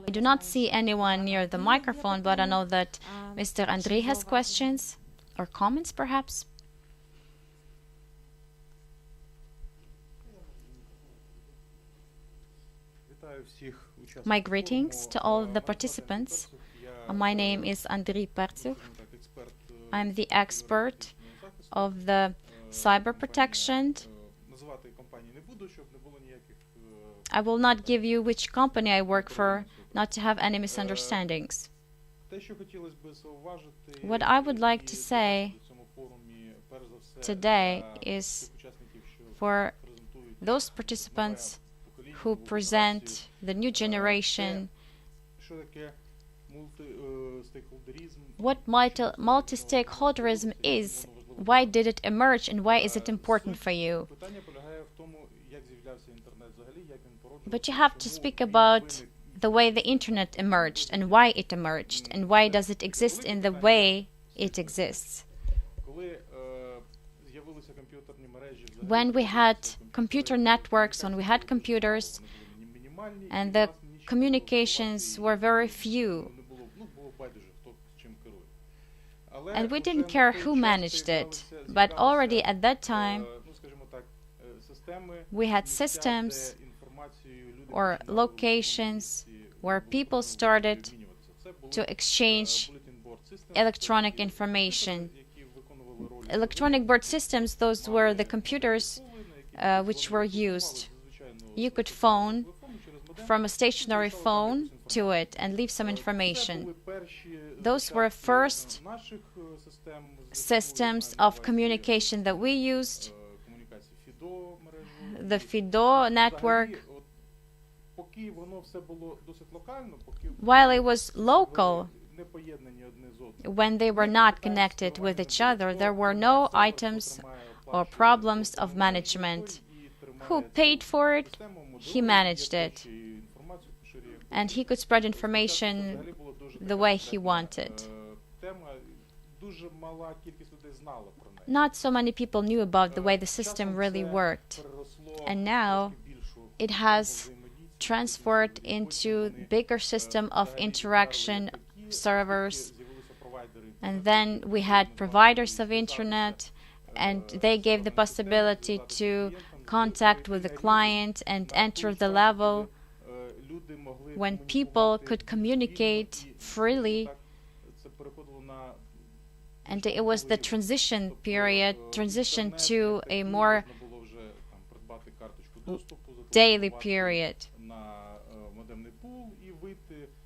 I do not see anyone near the microphone, but I know that Mr. Andrii has questions or comments, perhaps. My greetings to all the participants. My name is Andrii Pertsiukh. I'm the expert of the cyber protection. I will not give you which company I work for, not to have any misunderstandings. What I would like to say today is for those participants who present the new generation what multi-stakeholderism is, why did it emerge, and why is it important for you. But you have to speak about the way the internet emerged and why it emerged and why does it exist in the way it exists. When we had computer networks, when we had computers, and the communications were very few, and we didn't care who managed it, but already at that time we had systems or locations where people started to exchange electronic information. Electronic board systems, those were the computers which were used. You could phone from a stationary phone to it and leave some information. Those were first systems of communication that we used, the FIDO network. While it was local, when they were not connected with each other, there were no items or problems of management. Who paid for it? He managed it. And he could spread information the way he wanted. Not so many people knew about the way the system really worked. And now it has transferred into bigger system of interaction servers. And then we had providers of internet, and they gave the possibility to contact with the client and enter the level when people could communicate freely. And it was the transition period, transition to a more daily period,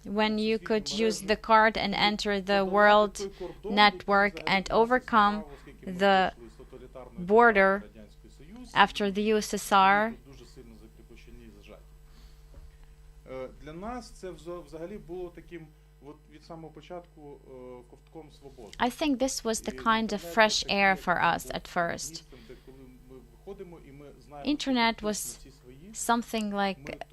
when you could use the card and enter the world network and overcome the border after the USSR. I think this was the kind of fresh air for us at first. Internet was something like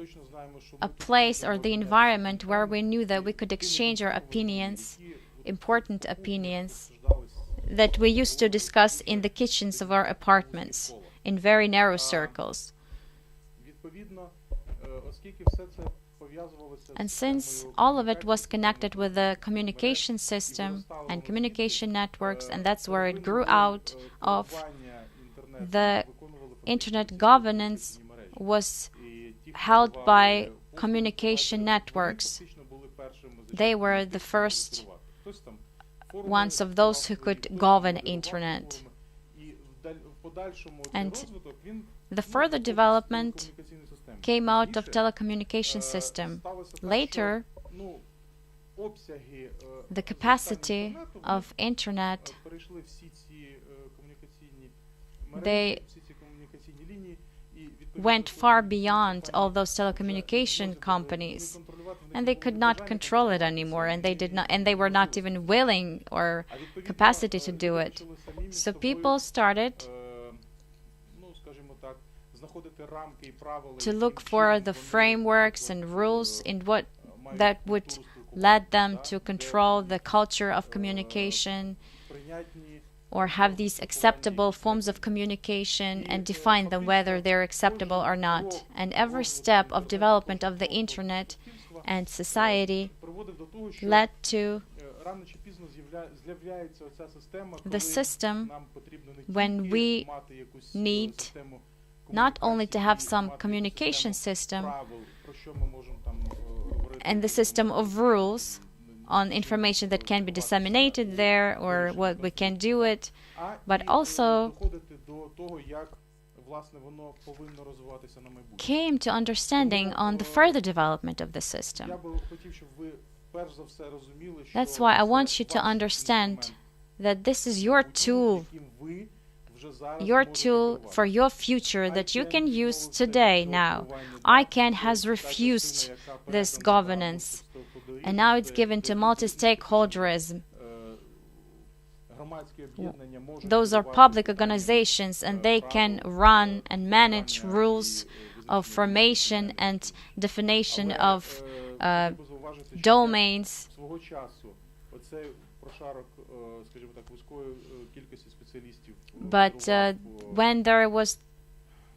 a place or the environment where we knew that we could exchange our opinions, important opinions, that we used to discuss in the kitchens of our apartments, in very narrow circles. And since all of it was connected with the communication system and communication networks, and that's where it grew out of, the internet governance was held by communication networks. They were the first ones of those who could govern internet. And the further development came out of telecommunication system. Later, the capacity of internet, they went far beyond all those telecommunication companies, and they could not control it anymore, and they were not even willing or capacity to do it. So people started to look for the frameworks and rules in what that would lead them to control the culture of communication, or have these acceptable forms of communication and define them whether they're acceptable or not. And every step of development of the internet and society led to the system when we need not only to have some communication system and the system of rules on information that can be disseminated there or what we can do it, but also came to understanding on the further development of the system. That's why I want you to understand that this is your tool for your future that you can use today now. ICANN has refused this governance, and now it's given to multi-stakeholderism. Those are public organizations, and they can run and manage rules of formation and definition of domains. But when there was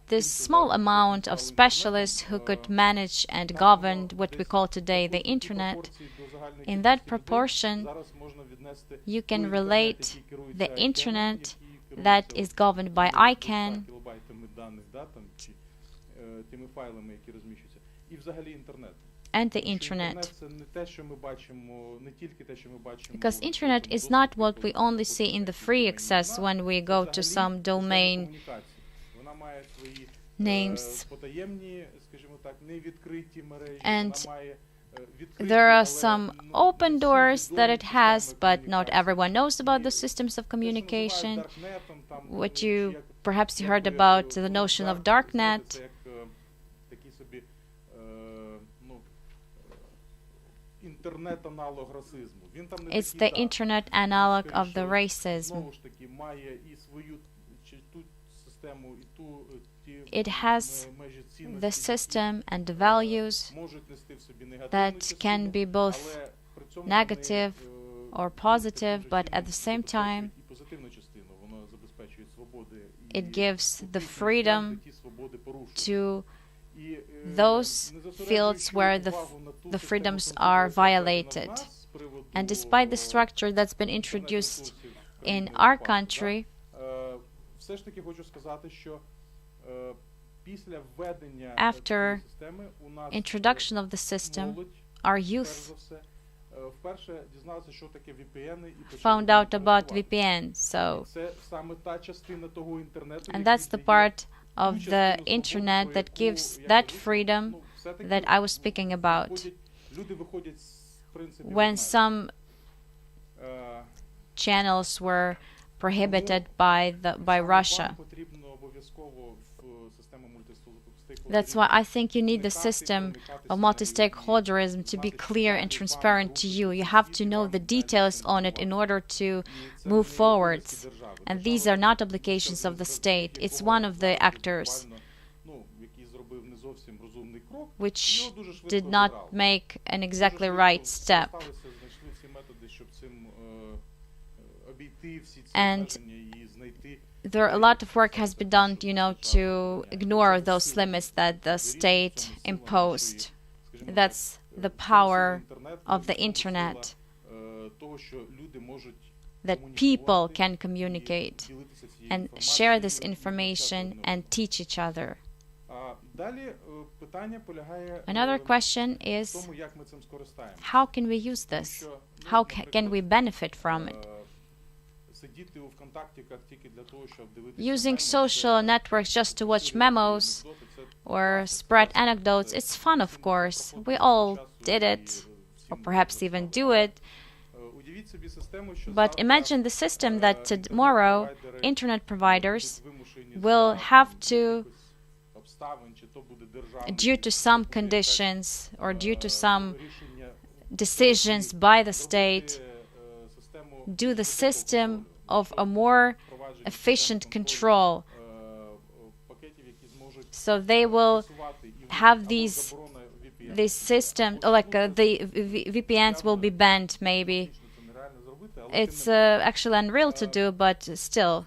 this small amount of specialists who could manage and govern what we call today the internet, in that proportion, you can relate the internet that is governed by ICANN and the internet. Because internet is not what we only see in the free access when we go to some domain names. And there are some open doors that it has, but not everyone knows about the systems of communication. What perhaps you heard about the notion of darknet. It's the internet analog of the racism. It has the system and the values that can be both negative or positive, but at the same time it gives the freedom to those fields where the freedoms are violated. And despite the structure that's been introduced in our country, after introduction of the system, our youth found out about VPN. And that's the part of the internet that gives that freedom that I was speaking about. When some channels were prohibited by Russia. That's why I think you need the system of multi-stakeholderism to be clear and transparent to you. You have to know the details on it in order to move forwards. And these are not obligations of the state. It's one of the actors which did not make an exactly right step. And a lot of work has been done, to ignore those limits that the state imposed. That's the power of the internet, that people can communicate and share this information and teach each other. Another question is, how can we use this? How can we benefit from it? Using social networks just to watch memos or spread anecdotes, it's fun, of course. We all did it, or perhaps even do it. But imagine the system that tomorrow internet providers will have to, due to some conditions or due to some decisions by the state, do the system of a more efficient control. So they will have these systems, like the VPNs will be banned maybe. it's actually unreal to do, but still.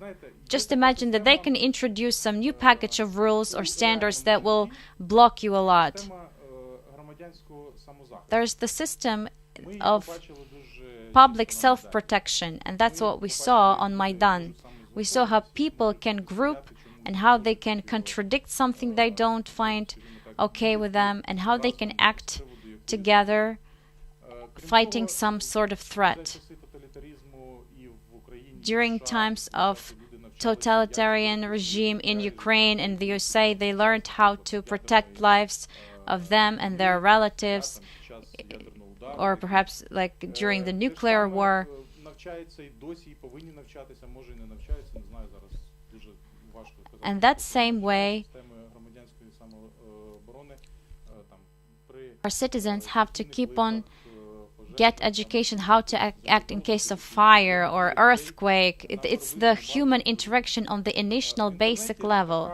Just imagine that they can introduce some new package of rules or standards that will block you a lot. There's the system of public self-protection, and that's what we saw on Maidan. We saw how people can group and how they can contradict something they don't find okay with them, and how they can act together fighting some sort of threat. During times of totalitarian regime in Ukraine and the USA, they learned how to protect lives of them and their relatives, or perhaps like during the nuclear war. And that same way, our citizens have to keep on get education how to act in case of fire or earthquake. It's the human interaction on the initial basic level.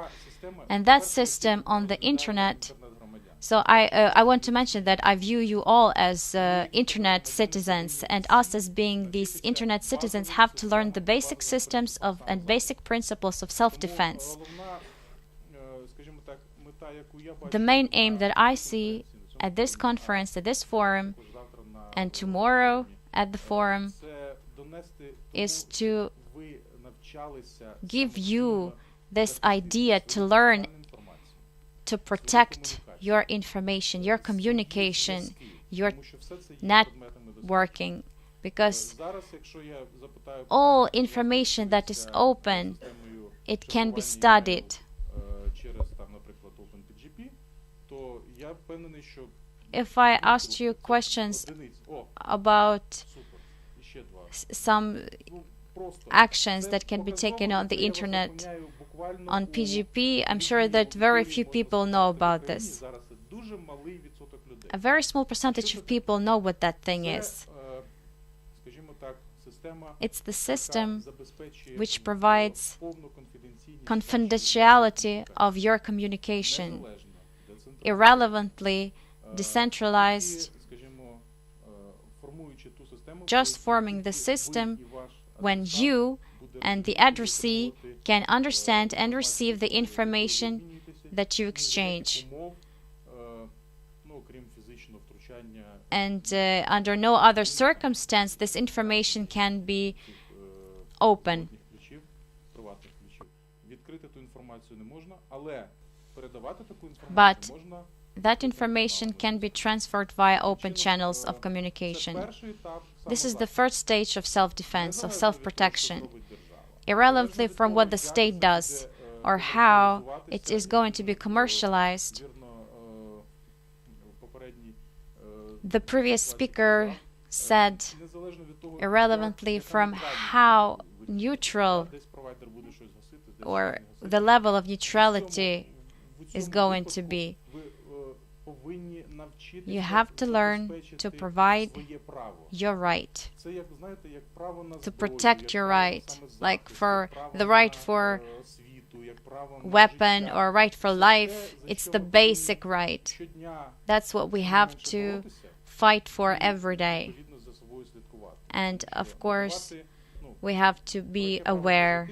And that system on the internet. So I want to mention that I view you all as internet citizens, and us as being these internet citizens have to learn the basic systems of and basic principles of self-defense. The main aim that I see at this conference, at this forum, and tomorrow at the forum is to give you this idea to learn to protect your information, your communication, your networking, because all information that is open, it can be studied. If I asked you questions about some actions that can be taken on the internet on PGP, I'm sure that very few people know about this. A very small percentage of people know what that thing is. It's the system which provides confidentiality of your communication, irrelevantly decentralized, just forming the system when you and the addressee can understand and receive the information that you exchange. And under no other circumstance this information can be open. But that information can be transferred via open channels of communication. This is the first stage of self-defense, of self-protection. Irrelevantly from what the state does or how it is going to be commercialized, the previous speaker said, irrelevantly from how neutral or the level of neutrality is going to be, you have to learn to provide your right, to protect your right, like for the right for weapon or right for life. It's the basic right. That's what we have to fight for every day. And of course, we have to be aware.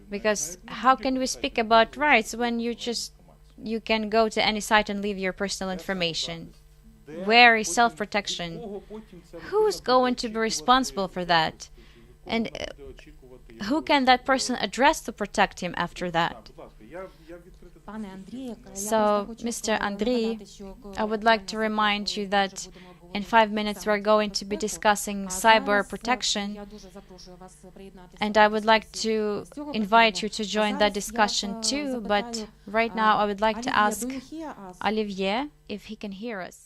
Because how can we speak about rights when you can go to any site and leave your personal information? Where is self-protection? Who's going to be responsible for that? And who can that person address to protect him after that? So, Mr. Andrii, I would like to remind you that in 5 minutes we're going to be discussing cyber protection, and I would like to invite you to join that discussion too, but right now I would like to ask Olivier if he can hear us.